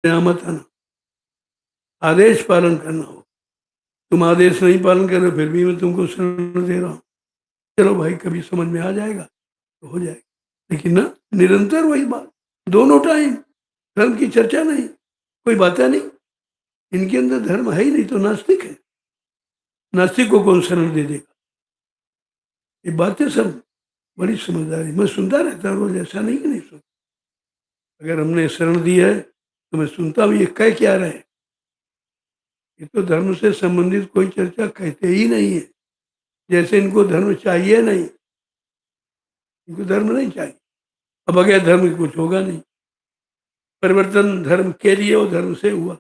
क़यामत आना, आदेश पालन करना हो। तुम आदेश नहीं पालन कर रहे, फिर भी मैं तुमको शरण दे रहा हूँ। चलो भाई, कभी समझ में आ जाएगा तो हो जाएगा, लेकिन ना निरंतर वही बात, दोनों टाइम धर्म की चर्चा नहीं, कोई बातें नहीं। इनके अंदर धर्म है ही नहीं तो नास्तिक है। नास्तिक को कौन शरण दे देगा? ये बातें सब बड़ी समझदारी, मैं सुनता रहता रोज, ऐसा नहीं कि नहीं सुन। अगर हमने शरण दी है तो मैं सुनता भी, ये कह क्या रहे। ये तो धर्म से संबंधित कोई चर्चा कहते ही नहीं है, जैसे इनको धर्म चाहिए नहीं। इनको धर्म नहीं चाहिए, अब बगैर धर्म के कुछ होगा नहीं। परिवर्तन धर्म के लिए और धर्म से हुआ,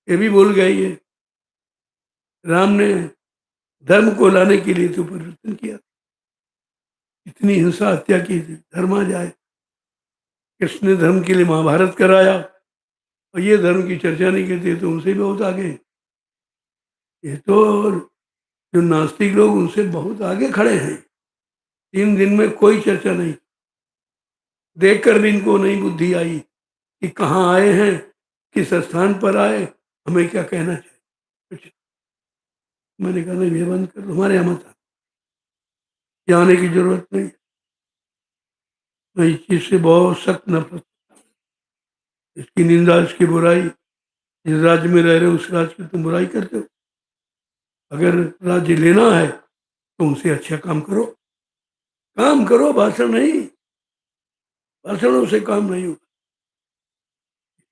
ये भी भूल गए ये। राम ने धर्म को लाने के लिए तो परिवर्तन किया, इतनी हिंसा हत्या की थी, धर्म आ जाए। कृष्ण ने धर्म के लिए महाभारत कराया, और ये धर्म की चर्चा नहीं करते तो उनसे भी बहुत आगे। ये तो जो नास्तिक लोग उनसे बहुत आगे खड़े हैं। 3 दिन में कोई चर्चा नहीं, देखकर भी इनको नहीं बुद्धि आई कि कहाँ आए हैं, किस स्थान पर आए, हमें क्या कहना चाहिए। कुछ मैंने कहा नहीं, ये बंद कर दो, हमारे यहाँ मत आना, यहाँ आने की जरूरत नहीं। मैं इस चीज से बहुत सख्त नफरत, इसकी निंदा, इसकी बुराई। जिस राज्य में रह रहे हो उस राज्य की तुम बुराई करते हो। अगर राज्य लेना है तो उनसे अच्छा काम करो, काम करो, भाषण नहीं। भाषणों से काम नहीं होगा।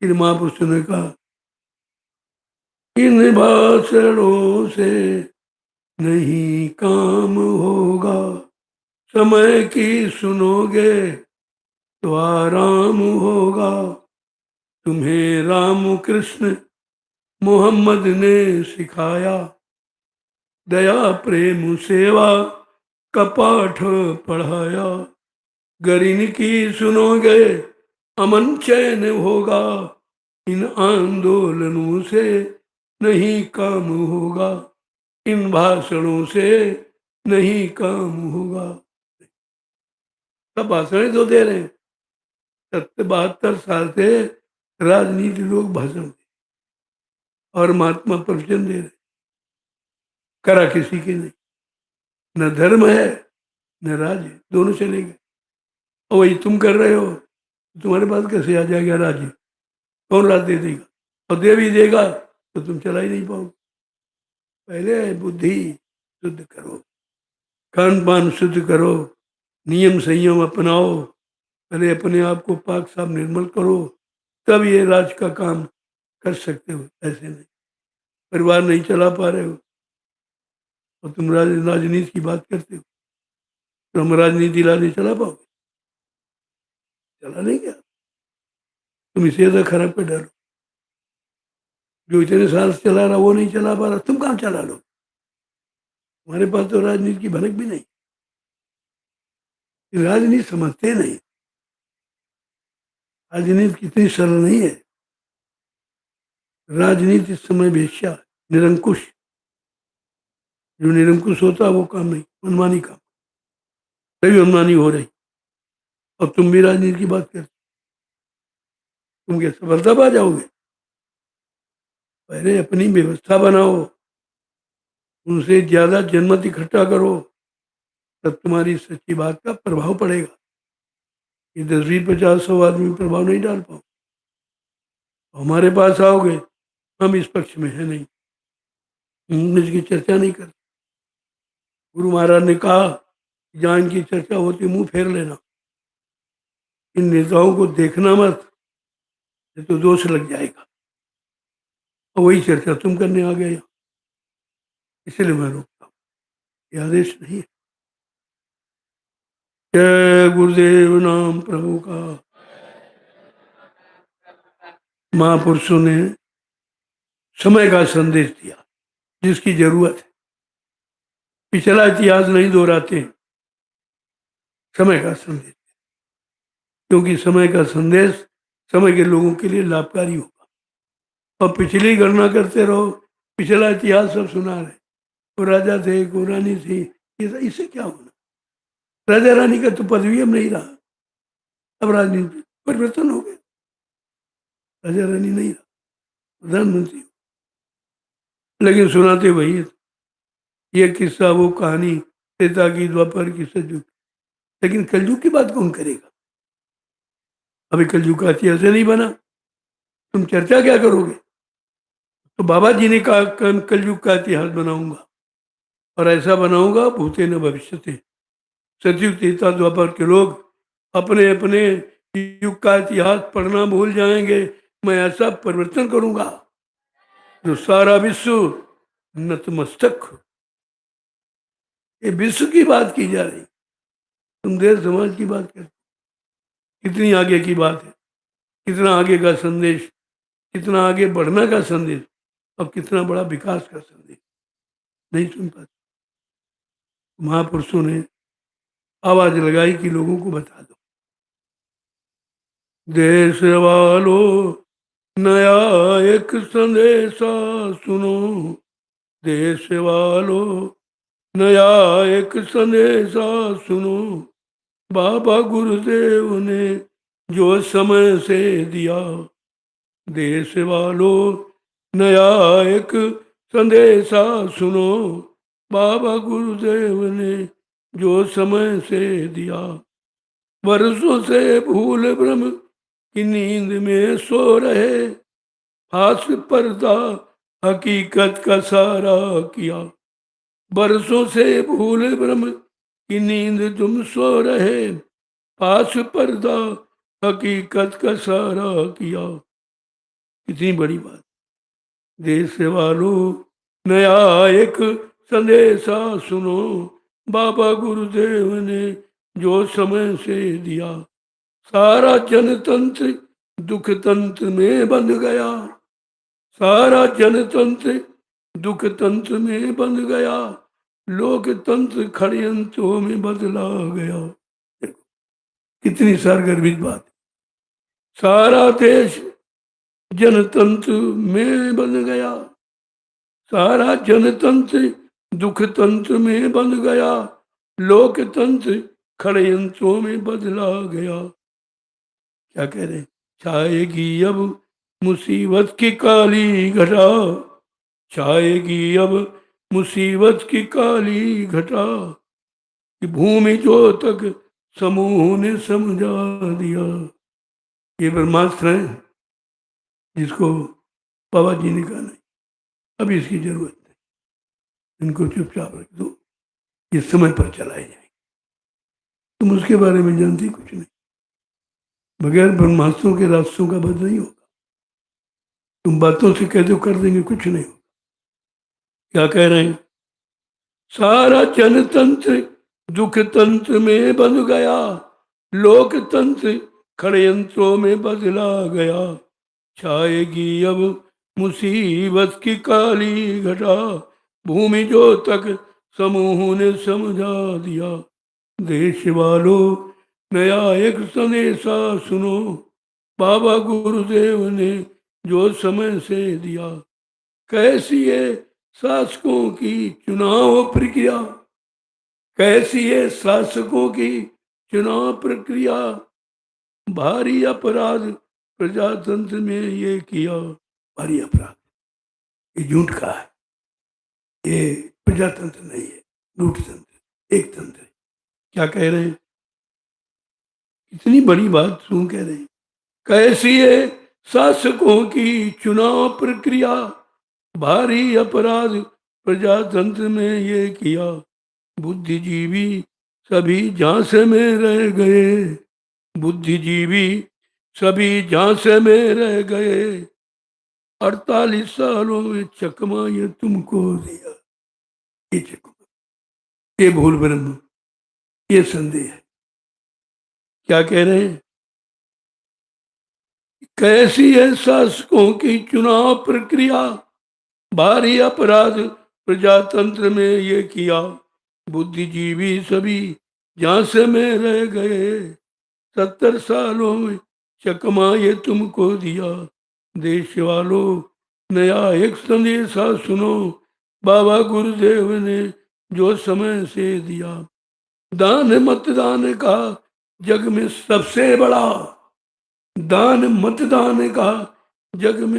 फिर महापुरुषों ने कहा, इन भाषणों से नहीं काम होगा, समय की सुनोगे तो आराम होगा। तुम्हें राम कृष्ण मोहम्मद ने सिखाया, दया प्रेम सेवा का पाठ पढ़ाया। गर इनकी सुनोगे अमन चैन होगा, इन आंदोलनों से नहीं काम होगा, इन भाषणों से नहीं काम होगा। सब भाषण तो दे रहे हैं, 72 साल से राजनीति लोग भाषण दे और महात्मा प्रवचन दे रहे, करा किसी के नहीं। न धर्म है न राज्य, दोनों चले गए। और वही तुम कर रहे हो, तुम्हारे पास कैसे आ जाएगा राज्य? कौन राज दे देगा? और दे भी देगा तो तुम चला ही नहीं पाओगे। पहले बुद्धि शुद्ध करो, खान पान शुद्ध करो, नियम संयम अपनाओ, पहले अपने आप को पाक साफ निर्मल करो, तब ये राज का काम कर सकते हो। ऐसे नहीं, परिवार नहीं चला पा रहे हो और तुम राजनीति की बात करते हो, तो हम राजनीति लाने चला पाओगे? चला नहीं गया। तुम इसे ज्यादा खराब पे डरो, जो इतने साल से चला रहा वो नहीं चला पा रहा, तुम कहाँ चला लो? हमारे पास तो राजनीति की भनक भी नहीं, राजनीति समझते नहीं। राजनीति कितनी सरल नहीं है। राजनीति इस समय वेश्या, निरंकुश। जो निरंकुश होता वो काम नहीं, मनमानी काम, तभी मनमानी हो रही। और तुम भी राजनीति की बात करते, तुम क्या सफलता पा जाओगे? पहले अपनी व्यवस्था बनाओ, उनसे ज्यादा जनमत इकट्ठा करो, तब तुम्हारी सच्ची बात का प्रभाव पड़ेगा। ये 10, 20, 50, 100 आदमी प्रभाव नहीं डाल पाओ। हमारे पास आओगे, हम इस पक्ष में है नहीं, हम इसकी चर्चा नहीं करते। गुरु महाराज ने कहा, जहाँ इनकी चर्चा होती मुंह फेर लेना, इन नेताओं को देखना मत, ये तो दोष लग जाएगा। और वही चर्चा तुम करने आ गए, इसलिए मैं रोकता हूँ, ये आदेश नहीं है। जय गुरुदेव नाम प्रभु का। महापुरुषों ने समय का संदेश दिया जिसकी जरूरत है। पिछला इतिहास नहीं दोहराते, समय का संदेश, क्योंकि समय का संदेश समय के लोगों के लिए लाभकारी होगा। और पिछली गणना करते रहो, पिछला इतिहास सब सुना रहे, वो राजा थे, को रानी थी, ये इससे क्या होना? राजा रानी का तो पदवी अब नहीं रहा, अब राजनीति परिवर्तन हो गया। राजा रानी नहीं रहा, प्रधानमंत्री, लेकिन सुनाते वही है। ये किस्सा वो कहानी त्रेता की, द्वापर की, सतयुग, लेकिन कलयुग की बात कौन करेगा? अभी कलयुग का इतिहास नहीं बना, तुम चर्चा क्या करोगे? तो बाबा जी ने कहा कलयुग का इतिहास बनाऊंगा, और ऐसा बनाऊंगा भूते न भविष्यते। सतयुग त्रेता द्वापर के लोग अपने अपने युग का इतिहास पढ़ना भूल जाएंगे। मैं ऐसा परिवर्तन करूंगा जो सारा विश्व नतमस्तक हो। ये विश्व की बात की जा रही, तुम देश समाज की बात करते। कितनी आगे की बात है, कितना आगे का संदेश, कितना आगे बढ़ना का संदेश, और कितना बड़ा विकास का संदेश नहीं सुन पाते। महापुरुषों ने आवाज लगाई कि लोगों को बता दो, देश वालों नया एक संदेशा सुनो, देश वालों नया एक संदेशा सुनो, बाबा गुरुदेव ने जो समय से दिया। देश वालों नया एक संदेशा सुनो, बाबा गुरुदेव ने जो समय से दिया। वर्षों से भूल भ्रम की नींद में सो रहे, हास्य पर्दा हकीकत का सारा किया। बरसों से भूल भ्रम की नींद तुम सो रहे, पास पर्दा हकीकत का सारा किया। कितनी बड़ी बात। देश वालों नया एक संदेशा सुनो, बाबा गुरुदेव ने जो समय से दिया। सारा जनतंत्र दुख तंत्र में बंध गया, सारा जनतंत्र दुख तंत्र में बंध गया, लोकतंत्र षड्यंत्रों में बदला गया। कितनी सारगर्भित बात। सारा देश जनतंत्र में बंध गया, सारा जनतंत्र दुख तंत्र में बंध गया, लोकतंत्र षड्यंत्रों में बदला गया। क्या कह रहे? छाएगी अब मुसीबत की काली घटा, छाएगी अब मुसीबत की काली घटा, कि भूमि जो तक समूह ने समझा दिया। ये ब्रह्मास्त्र है जिसको बाबा जी ने कहा नहीं, अभी इसकी जरूरत नहीं, इनको चुपचाप रख दो, ये समय पर चलाए जाएंगे। तुम उसके बारे में जानती कुछ नहीं, बगैर ब्रह्मास्त्रों के रास्तों का बद नहीं होगा। तुम बातों से कह दो कर देंगे, कुछ नहीं होगा। क्या कह रहे हैं? सारा जनतंत्र दुख तंत्र में बंध गया, लोकतंत्र षड्यंत्रों में बदला गया। छाएगी अब मुसीबत की काली घटा, भूमि जो तक समूह ने समझा दिया। देश वालों नया एक संदेशा सुनो, बाबा गुरुदेव ने जो समय से दिया। कैसी है शासकों की चुनाव प्रक्रिया, कैसी है शासकों की चुनाव प्रक्रिया, भारी अपराध प्रजातंत्र में ये किया। भारी अपराध, ये झूठ का है, ये प्रजातंत्र नहीं है, लूट तंत्र, एक तंत्र है। क्या कह रहे हैं? इतनी बड़ी बात तुम कह रहे हैं। कैसी है शासकों की चुनाव प्रक्रिया, भारी अपराध प्रजातंत्र में ये किया। बुद्धिजीवी सभी झांसे में रह गए, बुद्धिजीवी सभी झांसे में रह गए। 48 सालों में चकमा ये तुमको दिया। ये चकमा, ये भूल ब्रह्म, ये संदेह है। क्या कह रहे हैं? कैसी है शासकों की चुनाव प्रक्रिया, भारी अपराध प्रजातंत्र में ये किया। बुद्धिजीवी सभी झांसे में रह गए, 70 सालों में चकमा ये तुमको दिया। देश वालों नया एक संदेशा सुनो, बाबा गुरुदेव ने जो समय से दिया। दान मतदान का जग में सबसे बड़ा, दान मतदान का जग में